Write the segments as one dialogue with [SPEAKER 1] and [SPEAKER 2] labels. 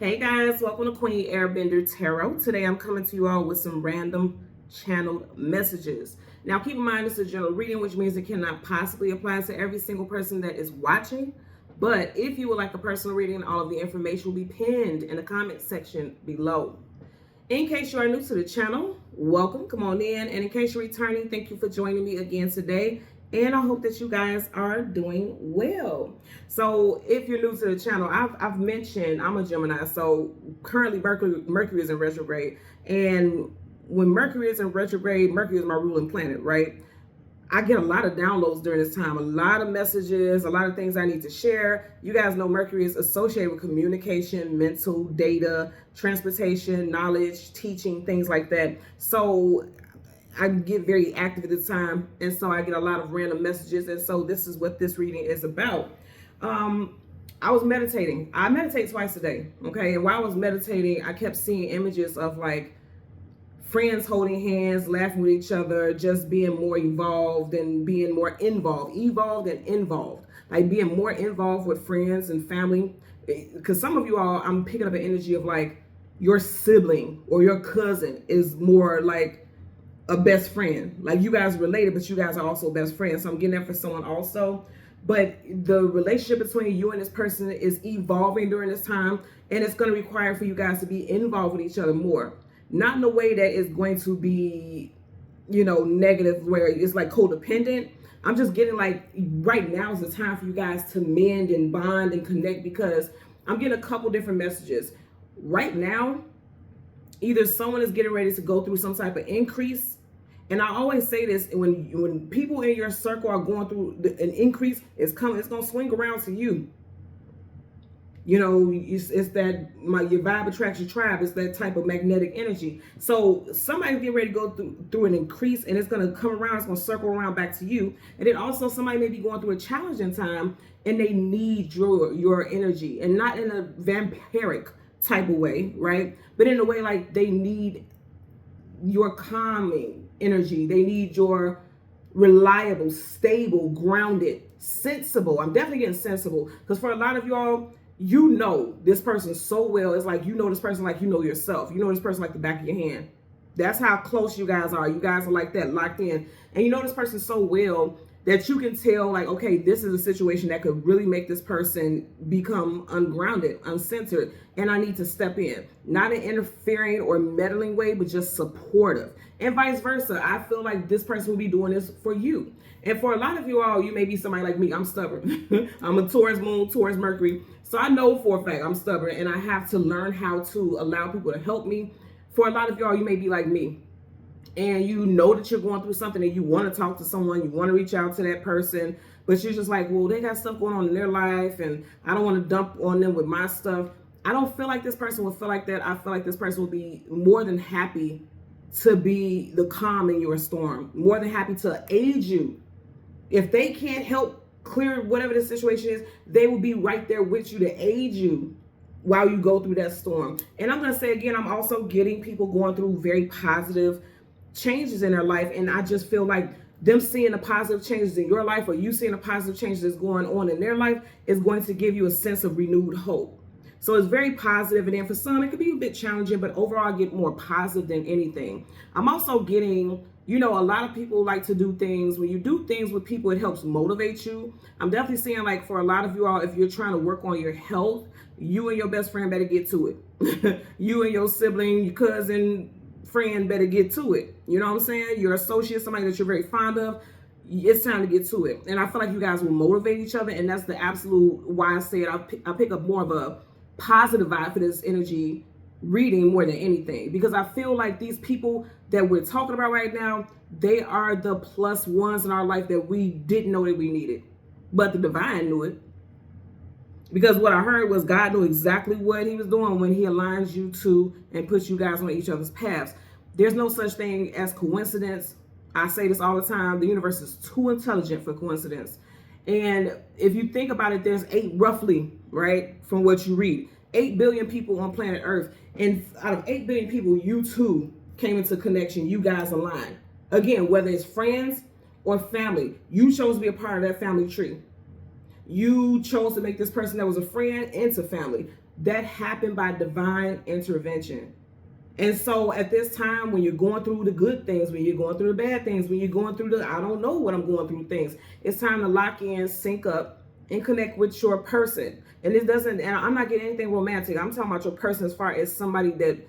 [SPEAKER 1] Hey guys, welcome to Queen Airbender Tarot. Today I'm coming to you all with some random channeled messages. Now keep in mind this is a general reading, which means it cannot possibly apply to every single person that is watching. But if you would like a personal reading, all of the information will be pinned in the comment section below. In case you are new to the channel, welcome, come on in. And in case you're returning, thank you for joining me again today. And I hope that you guys are doing well. So if you're new to the channel, I've mentioned I'm a Gemini. So currently Mercury is in retrograde. And when Mercury is in retrograde, Mercury is my ruling planet, right? I get a lot of downloads during this time, a lot of messages, a lot of things I need to share. You guys know Mercury is associated with communication, mental, data, transportation, knowledge, teaching, things like that. So I get very active at this time, and so I get a lot of random messages, and so this is what this reading is about. I was meditating. I meditate twice a day, okay? And while I was meditating, I kept seeing images of like friends holding hands, laughing with each other, just being more evolved and being more evolved and involved, like being more involved with friends and family. Because some of you all, I'm picking up an energy of like your sibling or your cousin is more like a best friend. Like you guys are related, but you guys are also best friends. So I'm getting that for someone also. But the relationship between you and this person is evolving during this time, and it's going to require for you guys to be involved with each other more. Not in a way that is going to be, negative, where it's like codependent. I'm just getting like right now is the time for you guys to mend and bond and connect, because I'm getting a couple different messages. Right now, either someone is getting ready to go through some type of increase. And I always say this, when people in your circle are going through an increase, it's going to swing around to you. It's that your vibe attracts your tribe. It's that type of magnetic energy. So somebody's getting ready to go through an increase, and it's going to come around. It's going to circle around back to you. And then also somebody may be going through a challenging time, and they need your energy, and not in a vampiric type of way, right? But in a way like they need your calming energy. They need your reliable, stable, grounded, sensible. I'm definitely getting sensible, because for a lot of y'all, you know this person so well. It's like you know this person like you know yourself. You know this person like the back of your hand. That's how close you guys are. You guys are like that, locked in. And you know this person so well that you can tell, like, okay, this is a situation that could really make this person become ungrounded, uncentered, and I need to step in. Not in interfering or meddling way, but just supportive. And vice versa. I feel like this person will be doing this for you. And for a lot of you all, you may be somebody like me. I'm stubborn. I'm a Taurus moon, Taurus Mercury. So I know for a fact I'm stubborn, and I have to learn how to allow people to help me. For a lot of y'all, you may be like me, and you know that you're going through something and you want to talk to someone, you want to reach out to that person, but you're just like, well, they got stuff going on in their life, and I don't want to dump on them with my stuff. I don't feel like this person will feel like that. I feel like this person will be more than happy to be the calm in your storm, more than happy to aid you. If they can't help clear whatever the situation is, they will be right there with you to aid you while you go through that storm. And I'm going to say again, I'm also getting people going through very positive changes in their life, and I just feel like them seeing the positive changes in your life, or you seeing the positive changes that's going on in their life, is going to give you a sense of renewed hope. So it's very positive, and then for some it could be a bit challenging, but overall I get more positive than anything. I'm also getting, a lot of people like to do things. When you do things with people, it helps motivate you. I'm definitely seeing, like, for a lot of you all, if you're trying to work on your health, you and your best friend better get to it. You and your sibling, your cousin, friend better get to it. You know what I'm saying? Your associate, somebody that you're very fond of, it's time to get to it. And I feel like you guys will motivate each other, and that's the absolute why I said I pick up more of a positive vibe for this energy reading more than anything, because I feel like these people that we're talking about right now, they are the plus ones in our life that we didn't know that we needed, but the divine knew it. Because what I heard was God knew exactly what he was doing when he aligns you to and puts you guys on each other's paths. There's no such thing as coincidence. I say this all the time. The universe is too intelligent for coincidence. And if you think about it, there's roughly, right, from what you read, 8 billion people on planet Earth. And out of 8 billion people, you two came into connection. You guys align. Again, whether it's friends or family, you chose to be a part of that family tree. You chose to make this person that was a friend into family. that happened by divine intervention. And so at this time, when you're going through the good things, when you're going through the bad things, when you're going through the I don't know what I'm going through things, it's time to lock in, sync up, and connect with your person. And it doesn't, and I'm not getting anything romantic. I'm talking about your person as far as somebody that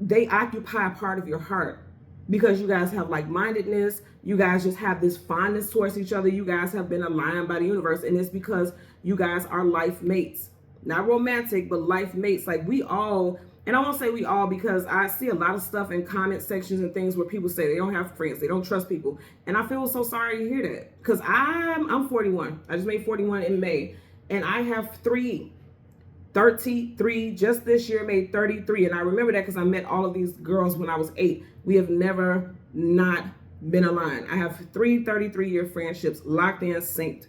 [SPEAKER 1] they occupy a part of your heart, because you guys have like-mindedness. You guys just have this fondness towards each other. You guys have been aligned by the universe, and it's because you guys are life mates. Not romantic, but life mates. Like we all, and I won't say we all, because I see a lot of stuff in comment sections and things where people say they don't have friends, they don't trust people. And I feel so sorry to hear that, because I'm 41. I just made 41 in May, and I have 33 just this year, made 33. And I remember that because I met all of these girls when I was 8. We have never not been aligned. I have 3 33-year friendships locked in, synced.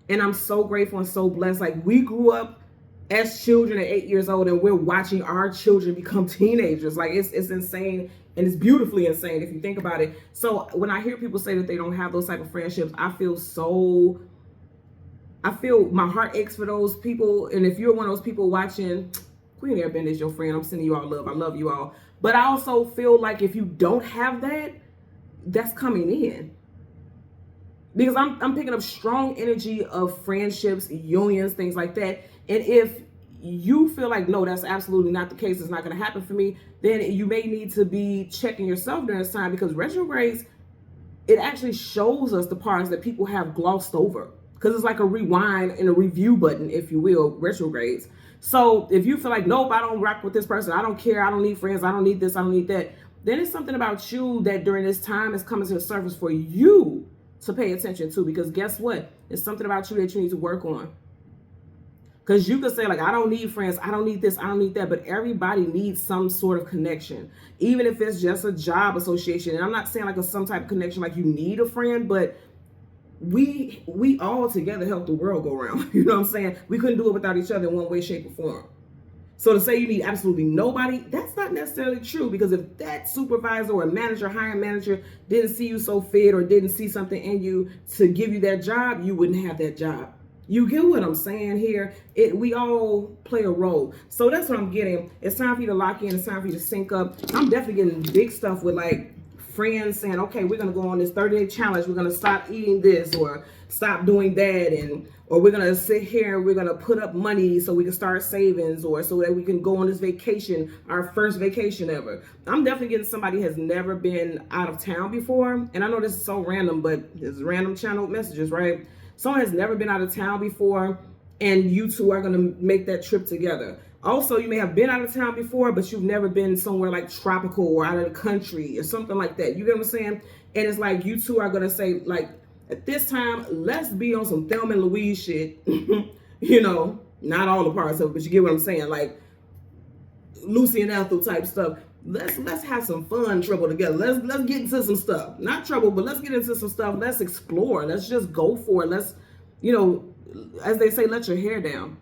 [SPEAKER 1] And I'm so grateful and so blessed. Like we grew up as children at 8 years old, and we're watching our children become teenagers. Like it's insane, and it's beautifully insane if you think about it. So when I hear people say that they don't have those type of friendships, I feel my heart aches for those people. And if you're one of those people watching, Queen Airbender is your friend. I'm sending you all love. I love you all. But I also feel like if you don't have that, that's coming in. Because I'm picking up strong energy of friendships, unions, things like that. And if you feel like, no, that's absolutely not the case, it's not going to happen for me, then you may need to be checking yourself during this time, because retrogrades, it actually shows us the parts that people have glossed over. Because it's like a rewind and a review button, if you will, retrogrades. So if you feel like, nope, I don't rock with this person, I don't care, I don't need friends, I don't need this, I don't need that, then it's something about you that during this time is coming to the surface for you to pay attention to. Because guess what? It's something about you that you need to work on. Because you could say like, I don't need friends, I don't need this, I don't need that, but everybody needs some sort of connection, even if it's just a job association. And I'm not saying like some type of connection like you need a friend, but we all together help the world go around. You know what I'm saying? We couldn't do it without each other in one way, shape, or form. So to say you need absolutely nobody, that's not necessarily true. Because if that supervisor or manager, hiring manager, didn't see you so fit or didn't see something in you to give you that job, you wouldn't have that job. You get what I'm saying here? We all play a role. So that's what I'm getting. It's time for you to lock in. It's time for you to sync up. I'm definitely getting big stuff with like friends saying, okay, we're going to go on this 30-day challenge. We're going to stop eating this or stop doing that. Or we're going to sit here and we're going to put up money so we can start savings, or so that we can go on this vacation, our first vacation ever. I'm definitely getting somebody has never been out of town before. And I know this is so random, but it's random channel messages, right? Someone has never been out of town before, and you two are going to make that trip together. Also, you may have been out of town before, but you've never been somewhere like tropical or out of the country or something like that. You get what I'm saying? And it's like you two are going to say, like, at this time, let's be on some Thelma and Louise shit. You know, not all the parts of it, but you get what I'm saying? Like Lucy and Ethel type stuff. Let's have some fun trouble together. Let's get into some stuff. Not trouble, but let's get into some stuff. Let's explore. Let's just go for it. Let's, you know, as they say, let your hair down.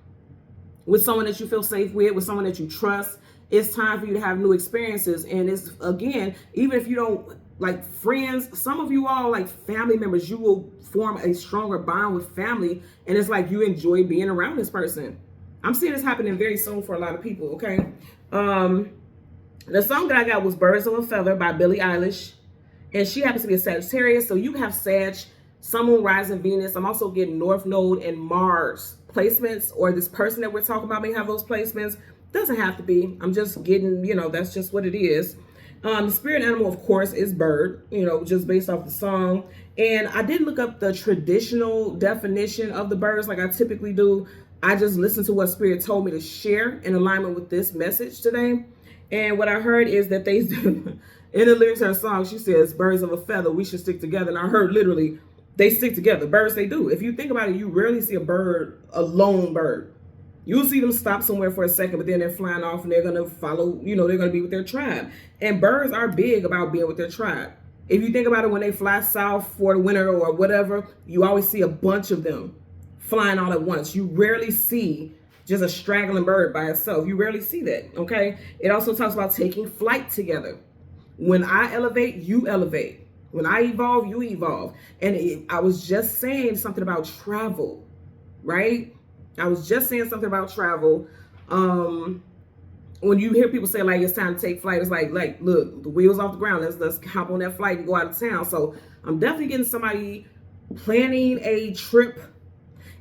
[SPEAKER 1] With someone that you feel safe with someone that you trust. It's time for you to have new experiences. And it's, again, even if you don't like friends, some of you all like family members, you will form a stronger bond with family. And it's like you enjoy being around this person. I'm seeing this happening very soon for a lot of people, okay? The song that I got was Birds of a Feather by Billie Eilish. And she happens to be a Sagittarius. So you have Sag, Sun, Moon, Rising, Venus. I'm also getting North Node and Mars placements, or this person that we're talking about may have those placements. Doesn't have to be. I'm just getting, you know, that's just what it is. The spirit animal, of course, is bird, you know, just based off the song. And I did look up the traditional definition of the birds like I typically do. I just listened to what Spirit told me to share in alignment with this message today. And what I heard is that they, in the lyrics of her song, she says, birds of a feather, we should stick together. And I heard literally, they stick together. Birds, they do. If you think about it, you rarely see a bird, a lone bird. You'll see them stop somewhere for a second, but then they're flying off and they're going to follow, you know, they're going to be with their tribe. And birds are big about being with their tribe. If you think about it, when they fly south for the winter or whatever, you always see a bunch of them flying all at once. You rarely see just a straggling bird by itself. You rarely see that, okay? It also talks about taking flight together. When I elevate, you elevate. When I evolve, you evolve. And I was just saying something about travel, right? I was just saying something about travel. When you hear people say like it's time to take flight, it's like look, the wheels off the ground. Let's hop on that flight and go out of town. So I'm definitely getting somebody planning a trip.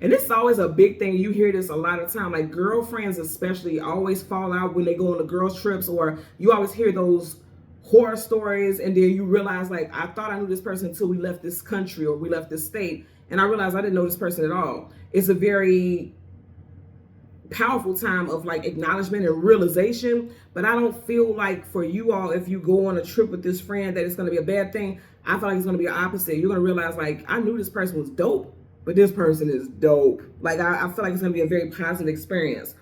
[SPEAKER 1] And this is always a big thing. You hear this a lot of time. Like girlfriends especially always fall out when they go on the girls trips, or you always hear those horror stories, and then you realize like I thought I knew this person until we left this country or we left this state, and I realized I didn't know this person at all. It's a very powerful time of like acknowledgement and realization, but I don't feel like for you all, if you go on a trip with this friend, that it's going to be a bad thing. I feel like it's going to be the opposite. You're going to realize like I knew this person was dope, but this person is dope. Like I feel like it's going to be a very positive experience.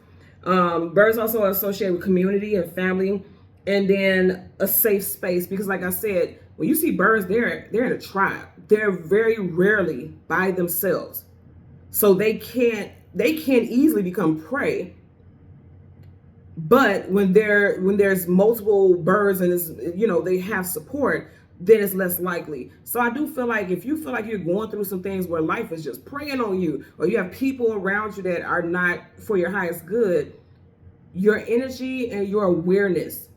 [SPEAKER 1] Birds also are associated with community and family, and then a safe space, because like I said, when you see birds, they're in a tribe. They're very rarely by themselves, so they can't easily become prey. But when there's multiple birds and it's, they have support, then it's less likely. So I do feel like if you feel like you're going through some things where life is just preying on you, or you have people around you that are not for your highest good, your energy and your awareness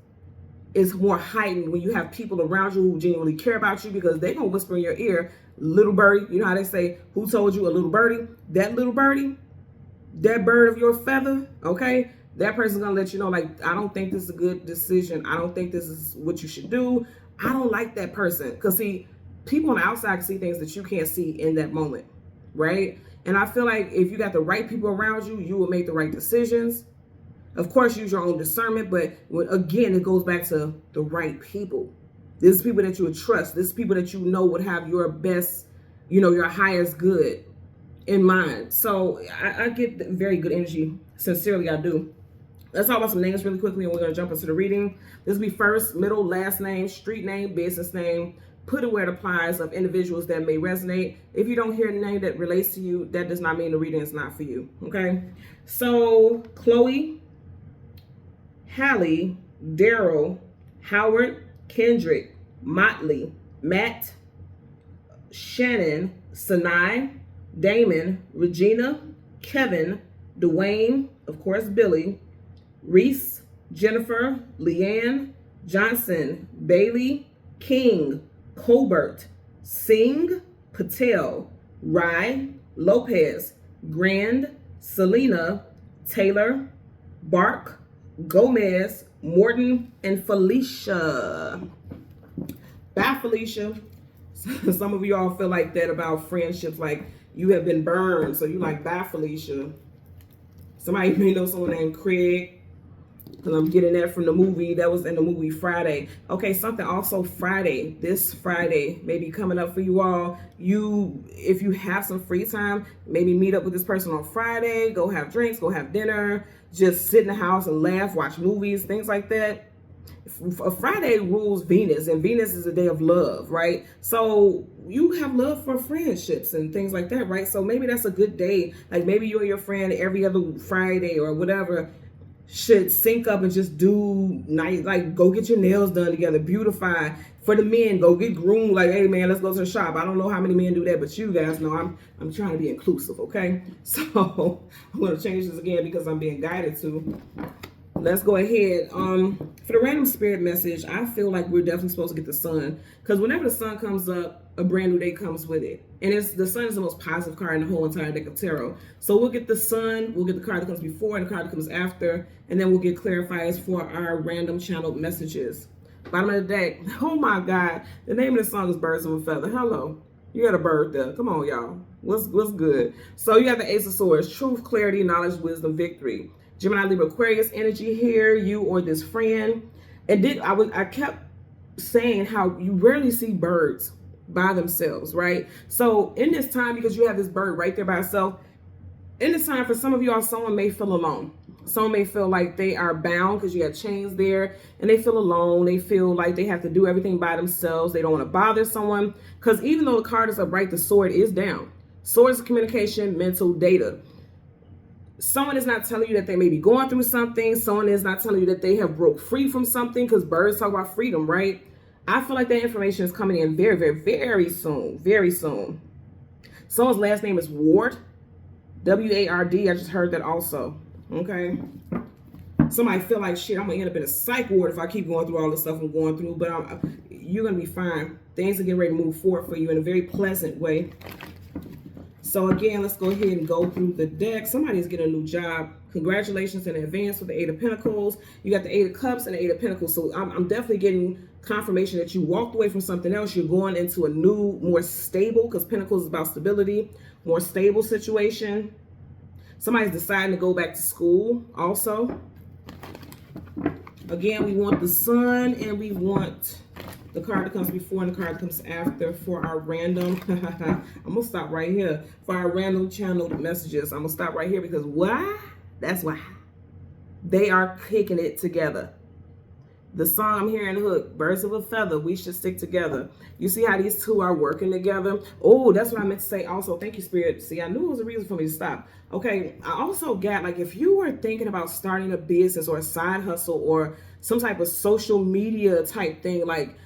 [SPEAKER 1] is more heightened when you have people around you who genuinely care about you, because they're going to whisper in your ear, little birdie. You know how they say, who told you, a little birdie? That little birdie, that bird of your feather, okay? That person's going to let you know, like, I don't think this is a good decision. I don't think this is what you should do. I don't like that person. Because, see, people on the outside can see things that you can't see in that moment, right? And I feel like if you got the right people around you, you will make the right decisions. Of course, use your own discernment, but again, it goes back to the right people. This is people that you would trust. This is people that you know would have your best, your highest good in mind. So I get very good energy. Sincerely, I do. Let's talk about some names really quickly, and we're going to jump into the reading. This will be first, middle, last name, street name, business name. Put it where it applies of individuals that may resonate. If you don't hear a name that relates to you, that does not mean the reading is not for you, okay? So, Chloe, Hallie, Daryl, Howard, Kendrick, Motley, Matt, Shannon, Sinai, Damon, Regina, Kevin, Dwayne, of course, Billy, Reese, Jennifer, Leanne, Johnson, Bailey, King, Colbert, Singh, Patel, Rye, Lopez, Grand, Selena, Taylor, Bark, Gomez, Morton, and Felicia. Bye, Felicia. Some of you all feel like that about friendships, like you have been burned, so you like, bye, Felicia. Somebody may know someone named Craig, because I'm getting that from the movie. That was in the movie Friday. Okay, something also Friday, this Friday, maybe coming up for you all. If you have some free time, maybe meet up with this person on Friday, go have drinks, go have dinner, just sit in the house and laugh, watch movies, things like that. A Friday rules Venus, and Venus is a day of love, right? So you have love for friendships and things like that, right? So maybe that's a good day. Like maybe you and your friend every other Friday or whatever should sync up and just do nice, like go get your nails done together, beautify. For the men, go get groomed. Like, hey man, let's go to the shop. I don't know how many men do that, but you guys know I'm trying to be inclusive, okay? So I'm gonna change this again because I'm being guided to. Let's go ahead. For the random spirit message, I feel like we're definitely supposed to get the sun, because whenever the sun comes up, a brand new day comes with it. And the sun is the most positive card in the whole entire deck of tarot. So we'll get the sun, we'll get the card that comes before and the card that comes after, and then we'll get clarifiers for our random channeled messages. Bottom of the deck. Oh my God. The name of the song is Birds of a Feather. Hello. You got a bird there. Come on, y'all. What's good? So you have the Ace of Swords. Truth, clarity, knowledge, wisdom, victory. Gemini, Libra, Aquarius energy here, you or this friend. And I kept saying how you rarely see birds by themselves, right? So in this time, because you have this bird right there by itself, in this time for some of y'all, someone may feel alone. Someone may feel like they are bound because you have chains there, and they feel alone. They feel like they have to do everything by themselves. They don't want to bother someone, because even though the card is upright, the sword is down. Sword is communication, mental, data. Someone is not telling you that they may be going through something. Someone is not telling you that they have broke free from something, because birds talk about freedom, right? I feel like that information is coming in very, very, very soon. Very soon. Someone's last name is Ward. W-A-R-D. I just heard that also. Okay. Somebody feel like, shit, I'm going to end up in a psych ward if I keep going through all the stuff I'm going through. But you're going to be fine. Things are getting ready to move forward for you in a very pleasant way. So again, let's go ahead and go through the deck. Somebody's getting a new job. Congratulations in advance with the Eight of Pentacles. You got the Eight of Cups and the Eight of Pentacles. So I'm definitely getting confirmation that you walked away from something else. You're going into a new, more stable, because Pentacles is about stability, more stable situation. Somebody's deciding to go back to school also. Again, we want the Sun and we want the card that comes before and the card that comes after for our random. I'm going to stop right here. For our random channeled messages, I'm going to stop right here because why? That's why. They are kicking it together. The song I'm hearing, hook, birds of a feather, we should stick together. You see how these two are working together? Oh, that's what I meant to say also. Thank you, Spirit. See, I knew it was a reason for me to stop. Okay, I also got, like, if you were thinking about starting a business or a side hustle or some type of social media type thing, like,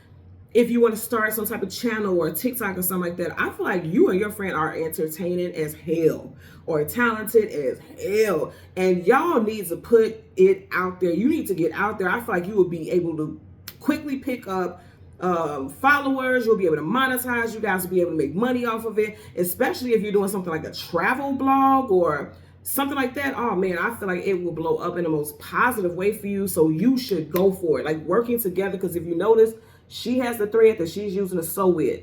[SPEAKER 1] if you want to start some type of channel or TikTok or something like that, I feel like you and your friend are entertaining as hell or talented as hell. And y'all need to put it out there. You need to get out there. I feel like you will be able to quickly pick up followers. You'll be able to monetize. You guys will be able to make money off of it, especially if you're doing something like a travel blog or something like that. Oh man, I feel like it will blow up in the most positive way for you. So you should go for it. Like working together, because if you notice, she has the thread that she's using to sew with.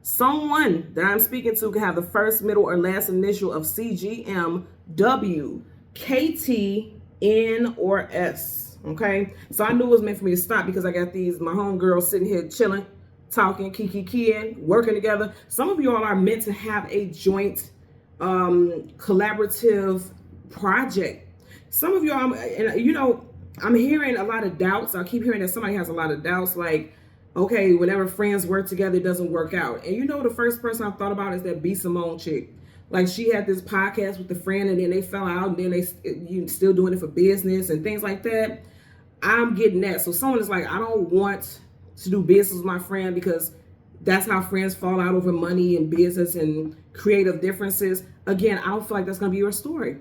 [SPEAKER 1] Someone that I'm speaking to can have the first, middle, or last initial of C, G, M, W, K, T, N, or S. Okay? So I knew it was meant for me to stop because I got my homegirls sitting here chilling, talking, kikiing, working together. Some of you all are meant to have a joint collaborative project. Some of you all, and you know, I'm hearing a lot of doubts. I keep hearing that somebody has a lot of doubts, like, okay, whenever friends work together, it doesn't work out. And you know, the first person I thought about is that B. Simone chick. Like, she had this podcast with a friend, and then they fell out, and then you still doing it for business and things like that. I'm getting that. So someone is like, I don't want to do business with my friend because that's how friends fall out over money and business and creative differences. Again, I don't feel like that's going to be your story.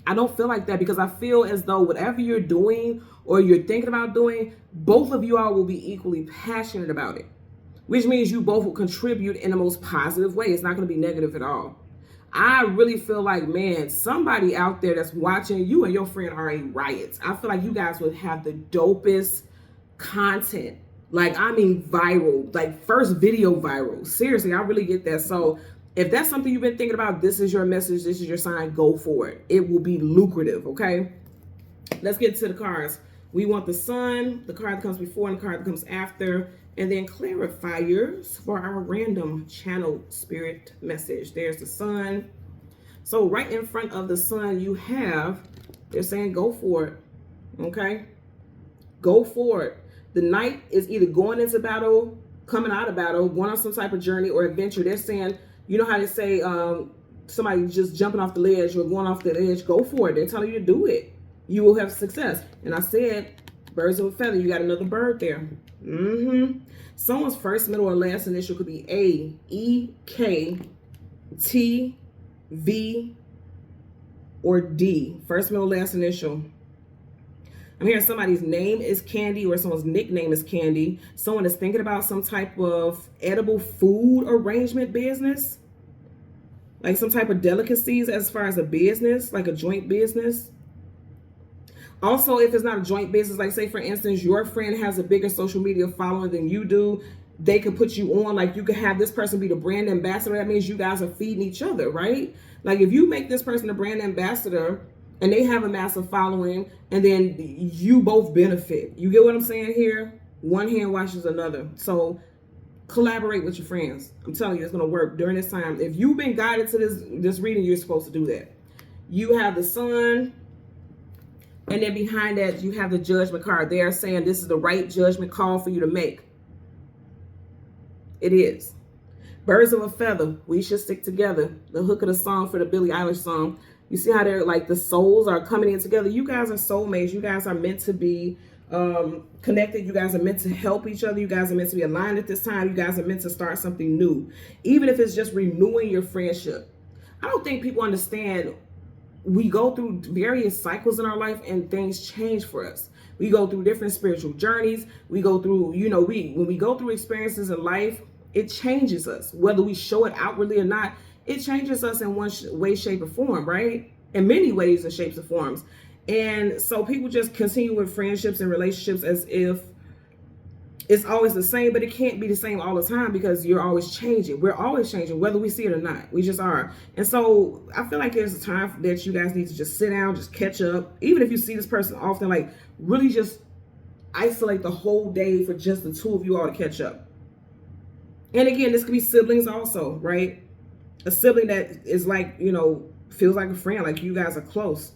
[SPEAKER 1] I don't feel like that because I feel as though whatever you're doing or you're thinking about doing, both of you all will be equally passionate about it, which means you both will contribute in the most positive way. It's not going to be negative at all. I really feel like, man, somebody out there that's watching, you and your friend are a riot. I feel like you guys would have the dopest content. Like, I mean, viral, like first video viral. Seriously, I really get that. So if that's something you've been thinking about, this is your message, this is your sign, go for it. It will be lucrative, okay? Let's get to the cards. We want the Sun, the card that comes before and the card that comes after, and then clarifiers for our random channel spirit message. There's the Sun. So right in front of the Sun, you have, they're saying go for it, okay? Go for it. The Knight is either going into battle, coming out of battle, going on some type of journey or adventure. They're saying, you know how they say somebody just jumping off the ledge or going off the ledge, go for it. They're telling you to do it. You will have success. And I said, birds of a feather, you got another bird there. Someone's first, middle, or last initial could be A, E, K, T, V, or D. First, middle, last initial. I'm hearing somebody's name is Candy or someone's nickname is Candy. Someone is thinking about some type of edible food arrangement business. Like some type of delicacies as far as a business, like a joint business. Also, if it's not a joint business, like say for instance, your friend has a bigger social media following than you do, they could put you on, like you could have this person be the brand ambassador. That means you guys are feeding each other, right? Like if you make this person a brand ambassador, and they have a massive following, and then you both benefit. You get what I'm saying here? One hand washes another. So collaborate with your friends. I'm telling you, it's going to work during this time. If you've been guided to this reading, you're supposed to do that. You have the Sun, and then behind that, you have the Judgment card. They are saying this is the right judgment call for you to make. It is. Birds of a feather, we should stick together. The hook of the song for the Billie Eilish song. You see how they're like the souls are coming in together. You guys are soulmates. You guys are meant to be connected. You guys are meant to help each other. You guys are meant to be aligned at this time. You guys are meant to start something new. Even if it's just renewing your friendship. I don't think people understand. We go through various cycles in our life and things change for us. We go through different spiritual journeys. We go through, when we go through experiences in life, it changes us. Whether we show it outwardly or not, it changes us in one way, shape, or form, right? In many ways and shapes and forms. And so people just continue with friendships and relationships as if it's always the same, but it can't be the same all the time because you're always changing. We're always changing, whether we see it or not. We just are. And so I feel like there's a time that you guys need to just sit down, just catch up. Even if you see this person often, like really just isolate the whole day for just the two of you all to catch up. And again, this could be siblings also, right? A sibling that is like, feels like a friend, like you guys are close.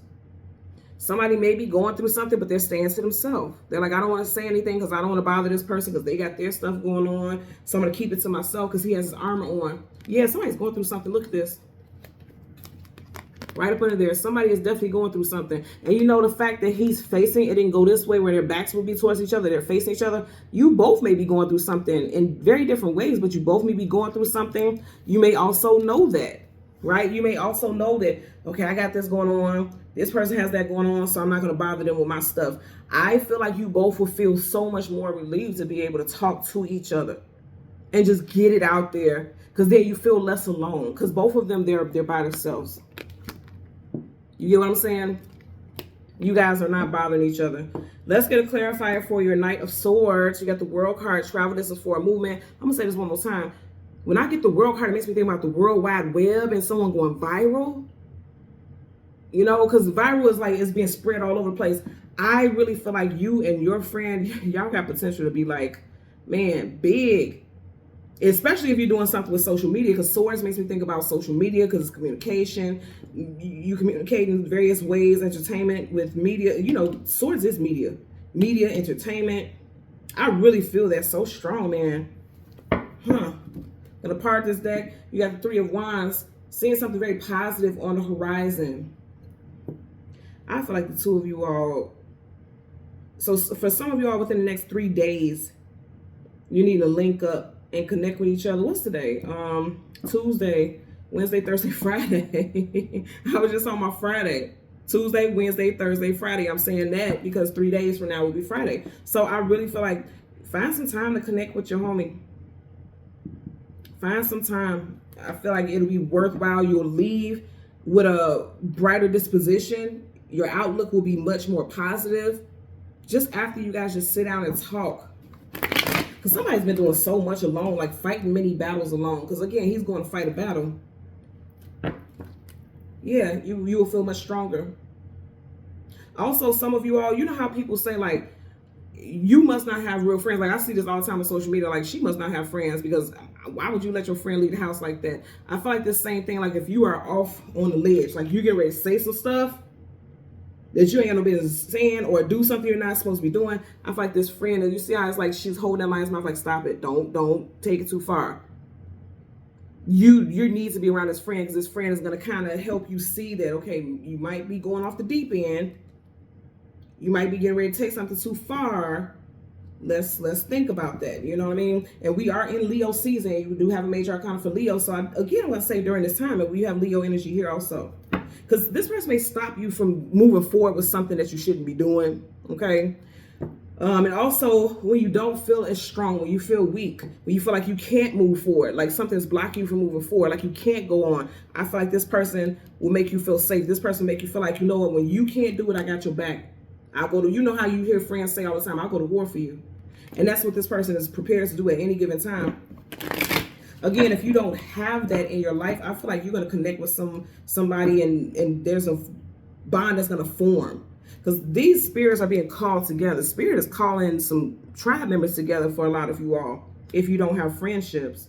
[SPEAKER 1] Somebody may be going through something, but they're staying to themselves. They're like, I don't want to say anything because I don't want to bother this person because they got their stuff going on. So I'm going to keep it to myself because he has his armor on. Yeah, somebody's going through something. Look at this. Right up under there. Somebody is definitely going through something. And the fact that he's facing, it didn't go this way where their backs will be towards each other. They're facing each other. You both may be going through something in very different ways, but you both may be going through something. You may also know that, right? You may also know that, okay, I got this going on. This person has that going on, so I'm not going to bother them with my stuff. I feel like you both will feel so much more relieved to be able to talk to each other and just get it out there, because then you feel less alone, because both of them, they're by themselves. You get what I'm saying? You guys are not bothering each other. Let's get a clarifier for your Knight of Swords. You got the World card. Travel, this is for a movement. I'm going to say this one more time. When I get the World card, it makes me think about the World Wide Web and someone going viral. Because viral is like it's being spread all over the place. I really feel like you and your friend, y'all got potential to be like, man, big. Especially if you're doing something with social media, because swords makes me think about social media because it's communication. You communicate in various ways, entertainment with media. Swords is media. Media, entertainment. I really feel that so strong, man. Gonna part this deck. You got the Three of Wands, seeing something very positive on the horizon. I feel like the two of you all, so for some of you all within the next 3 days, you need to link up and connect with each other. What's today? Tuesday, Wednesday, Thursday, Friday. I was just on my Friday. Tuesday, Wednesday, Thursday, Friday. I'm saying that because 3 days from now will be Friday. So I really feel like find some time to connect with your homie. Find some time. I feel like it'll be worthwhile. You'll leave with a brighter disposition. Your outlook will be much more positive just after you guys just sit down and talk. Because somebody's been doing so much alone, like fighting many battles alone. Because again, he's going to fight a battle. Yeah, you will feel much stronger. Also, some of you all, you know how people say like, you must not have real friends. Like I see this all the time on social media, like she must not have friends because why would you let your friend leave the house like that? I feel like the same thing, like if you are off on the ledge, like you get ready to say some stuff that you ain't got no business saying or do something you're not supposed to be doing. I feel like this friend, and you see how it's like she's holding that lion's mouth, like stop it, don't take it too far. You need to be around this friend because this friend is going to kind of help you see that, okay, you might be going off the deep end. You might be getting ready to take something too far. Let's think about that. You know what I mean? And we are in Leo season. You do have a major arcana for Leo. So I'm going to say during this time that we have Leo energy here also. Because this person may stop you from moving forward with something that you shouldn't be doing. Okay? And also when you don't feel as strong, when you feel weak, when you feel like you can't move forward, like something's blocking you from moving forward, like you can't go on. I feel like this person will make you feel safe. This person will make you feel like, you know what, when you can't do it, I got your back. I'll go to, you know how you hear friends say all the time, I'll go to war for you. And that's what this person is prepared to do at any given time. Again, if you don't have that in your life, I feel like you're going to connect with somebody and there's a bond that's going to form. Because these spirits are being called together. Spirit is calling some tribe members together for a lot of you all, if you don't have friendships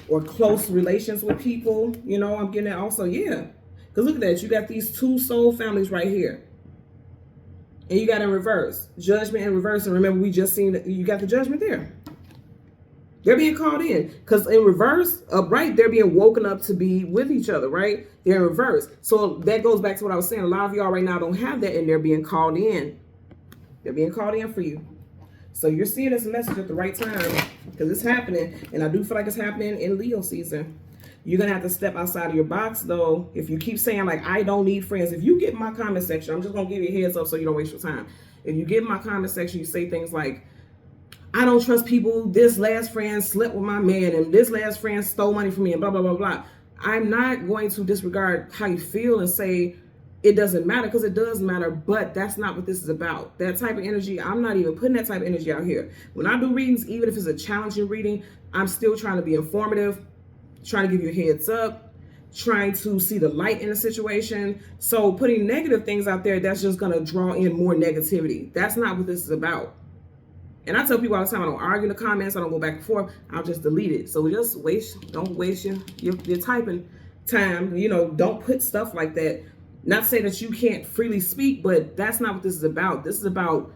[SPEAKER 1] or close relations with people. You know, I'm getting that also, yeah. Because look at that. You got these two soul families right here. And you got in reverse. Judgment in reverse. And remember, we just seen that you got the judgment there. They're being called in. Because in reverse, upright, they're being woken up to be with each other, right? They're in reverse. So that goes back to what I was saying. A lot of y'all right now don't have that, and they're being called in. They're being called in for you. So you're seeing this message at the right time because it's happening. And I do feel like it's happening in Leo season. You're going to have to step outside of your box, though. If you keep saying, like, I don't need friends. If you get in my comment section, I'm just going to give you a heads up so you don't waste your time. If you get in my comment section, you say things like, I don't trust people. This last friend slept with my man. And this last friend stole money from me and blah, blah, blah, blah. I'm not going to disregard how you feel and say, it doesn't matter, because it does matter, but that's not what this is about. That type of energy, I'm not even putting that type of energy out here. When I do readings, even if it's a challenging reading, I'm still trying to be informative, trying to give you a heads up, trying to see the light in the situation. So putting negative things out there, that's just going to draw in more negativity. That's not what this is about. And I tell people all the time, I don't argue in the comments, I don't go back and forth, I'll just delete it. So just don't waste your typing time. You know, don't put stuff like that. Not to say that you can't freely speak, but that's not what this is about. This is about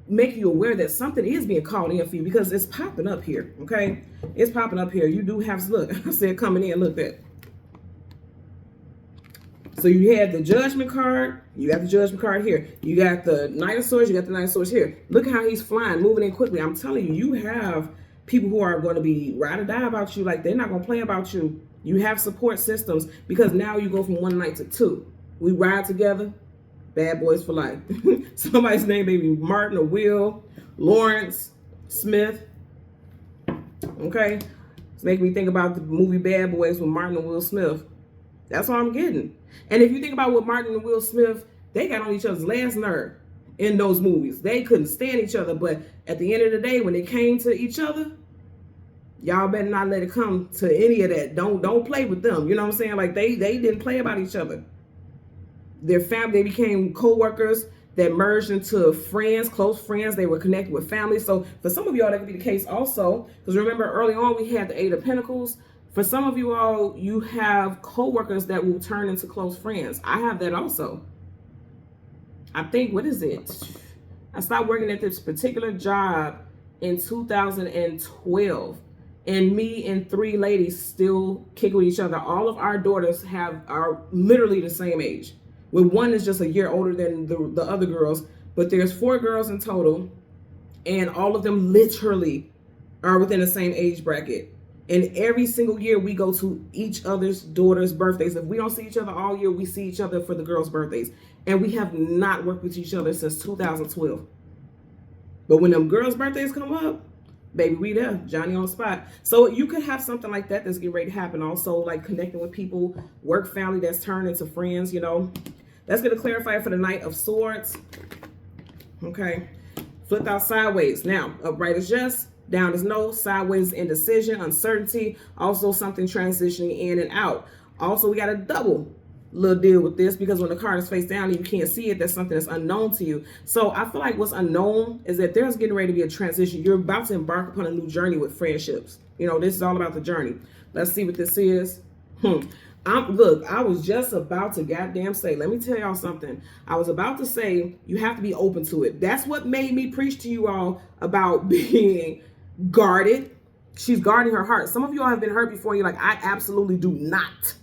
[SPEAKER 1] making you aware that something is being called in for you, because it's popping up here, okay? It's popping up here. You do have, look, I said coming in, look at. So you had the Judgment card. You got the Judgment card here. You got the Knight of Swords. You got the Knight of Swords here. Look at how he's flying, moving in quickly. I'm telling you, you have people who are going to be ride or die about you. Like, they're not going to play about you. You have support systems, because now you go from one night to two. We ride together, bad boys for life. Somebody's name may be Martin or Will, Lawrence, Smith. Okay? It's making me think about the movie Bad Boys with Martin and Will Smith. That's what I'm getting. And if you think about what Martin and Will Smith, they got on each other's last nerve in those movies. They couldn't stand each other. But at the end of the day, when they came to each other, y'all better not let it come to any of that. Don't play with them. You know what I'm saying? Like, they didn't play about each other. Their family, they became co-workers that merged into friends, close friends. They were connected with family. So for some of y'all, that could be the case also. Because remember, early on, we had the Eight of Pentacles. For some of you all, you have co-workers that will turn into close friends. I have that also. I think, what is it? I stopped working at this particular job in 2012. And me and three ladies still kick with each other. All of our daughters are literally the same age. With one is just a year older than the other girls. But there's 4 girls in total. And all of them literally are within the same age bracket. And every single year we go to each other's daughters' birthdays. If we don't see each other all year, we see each other for the girls' birthdays. And we have not worked with each other since 2012. But when them girls' birthdays come up, baby, we there, Johnny on the spot. So you could have something like that that's getting ready to happen. Also, like connecting with people, work family that's turned into friends, you know. That's going to clarify for the Knight of Swords. Okay. Flipped out sideways. Now, upright is yes, down is no, sideways indecision, uncertainty, also something transitioning in and out. Also, we got a double little deal with this, because when the card is face down and you can't see it, that's something that's unknown to you. So I feel like what's unknown is that there's getting ready to be a transition. You're about to embark upon a new journey with friendships. You know, this is all about the journey. Let's see what this is. Look, I was just about to goddamn say, let me tell y'all something. I was about to say, you have to be open to it. That's what made me preach to you all about being guarded. She's guarding her heart. Some of you all have been hurt before. You're like, I absolutely do not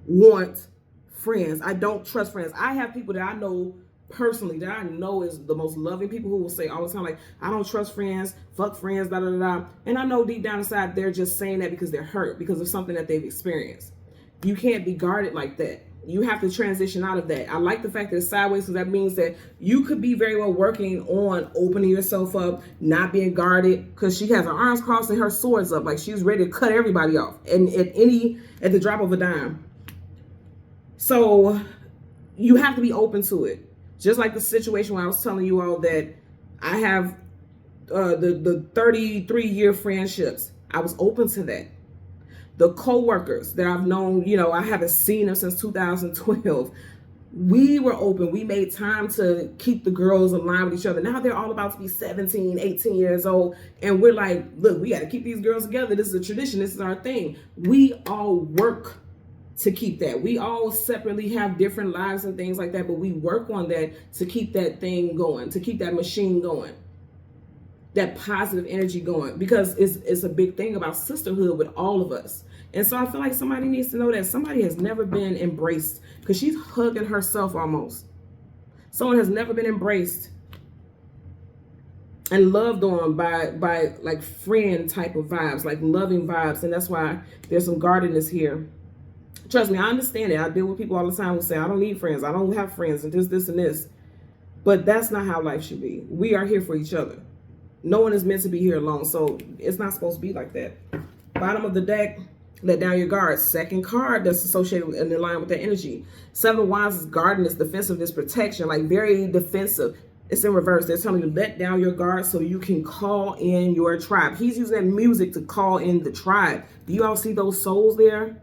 [SPEAKER 1] want friends. I don't trust friends. I have people that I know personally that I know is the most loving people who will say all the time, like, I don't trust friends, fuck friends, da da da. And I know deep down inside they're just saying that because they're hurt, because of something that they've experienced. You can't be guarded like that. You have to transition out of that. I like the fact that it's sideways, because that means that you could be very well working on opening yourself up, not being guarded, because she has her arms crossed and her swords up, like she's ready to cut everybody off, and at the drop of a dime. So you have to be open to it. Just like the situation where I was telling you all that I have the 33-year friendships. I was open to that. The co-workers that I've known, you know, I haven't seen them since 2012. We were open. We made time to keep the girls aligned with each other. Now they're all about to be 17, 18 years old. And we're like, look, we got to keep these girls together. This is a tradition. This is our thing. We all work to keep that. We all separately have different lives and things like that, but we work on that to keep that thing going, to keep that machine going, that positive energy going, because it's a big thing about sisterhood with all of us. And so I feel like somebody needs to know that somebody has never been embraced, because she's hugging herself almost. Someone has never been embraced. and loved on by like friend type of vibes, like loving vibes. And that's why there's some guardedness here. Trust me, I understand it. I deal with people all the time who say, I don't need friends, I don't have friends, and this and this. But that's not how life should be. We are here for each other. No one is meant to be here alone, so it's not supposed to be like that. Bottom of the deck, let down your guard. Second card that's associated with and in line with that energy. Seven of Wands is guardedness, defensiveness, protection, like very defensive. It's in reverse. They're telling you, let down your guard so you can call in your tribe. He's using that music to call in the tribe. Do you all see those souls there?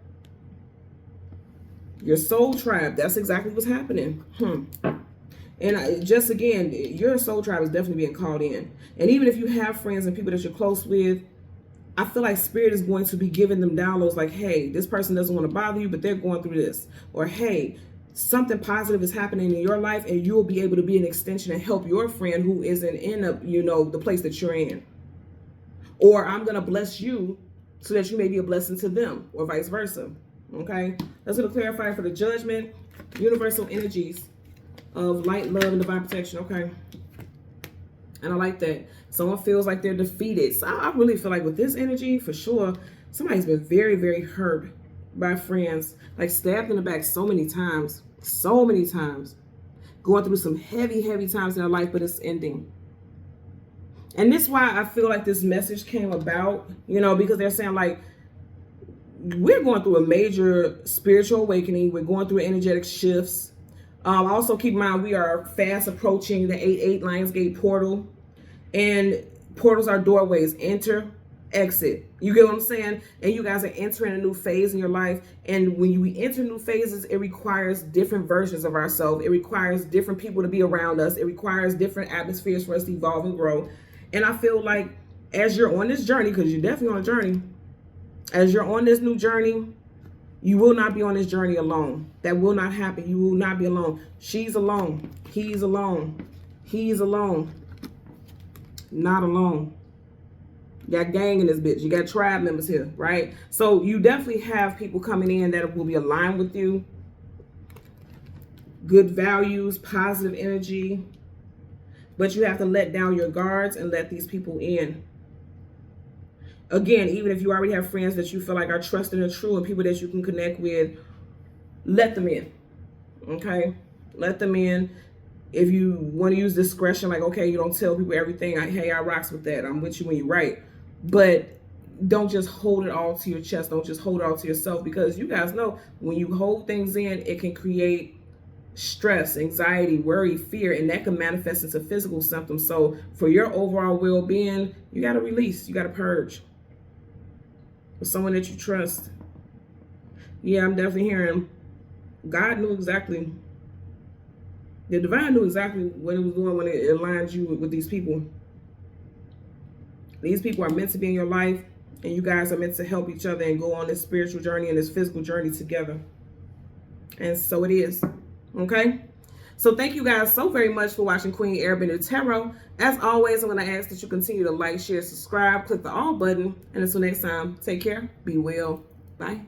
[SPEAKER 1] Your soul tribe. That's exactly what's happening. And just again, your soul tribe is definitely being called in. And even if you have friends and people that you're close with, I feel like Spirit is going to be giving them downloads like, hey, this person doesn't want to bother you, but they're going through this. Or, hey, something positive is happening in your life, and you'll be able to be an extension and help your friend who isn't in the place that you're in. Or I'm going to bless you so that you may be a blessing to them, or vice versa. Okay? That's going to clarify for the judgment, universal energies of light, love, and divine protection. Okay? And I like that. Someone feels like they're defeated. So I really feel like with this energy, for sure, somebody's been very, very hurt by friends. Like stabbed in the back so many times. So many times. Going through some heavy, heavy times in their life, but it's ending. And this is why I feel like this message came about, because they're saying like, we're going through a major spiritual awakening. We're going through energetic shifts. Also keep in mind, we are fast approaching the 8/8 Lionsgate portal. And portals are doorways. Enter, exit. You get what I'm saying? And you guys are entering a new phase in your life. And when we enter new phases, it requires different versions of ourselves. It requires different people to be around us. It requires different atmospheres for us to evolve and grow. And I feel like as you're on this journey, because you're definitely on a journey, as you're on this new journey, you will not be on this journey alone. That will not happen. You will not be alone. She's alone. He's alone. He's alone. Not alone. You got gang in this bitch. You got tribe members here, right? So you definitely have people coming in that will be aligned with you. Good values, positive energy. But you have to let down your guards and let these people in. Again, even if you already have friends that you feel like are trusted and true and people that you can connect with, let them in. Okay? Let them in. If you want to use discretion, like, okay, you don't tell people everything. Hey, I rocks with that. I'm with you when you're right. But don't just hold it all to your chest. Don't just hold it all to yourself, because you guys know when you hold things in, it can create stress, anxiety, worry, fear, and that can manifest into physical symptoms. So for your overall well-being, you got to release. You got to purge with someone that you trust. Yeah, I'm definitely hearing God knew exactly. The divine knew exactly what it was doing when it aligned you with these people. These people are meant to be in your life, and you guys are meant to help each other and go on this spiritual journey and this physical journey together. And so it is. Okay? So thank you guys so very much for watching Queen Airbender Tarot. As always, I'm going to ask that you continue to like, share, subscribe, click the all button. And until next time, take care, be well, bye.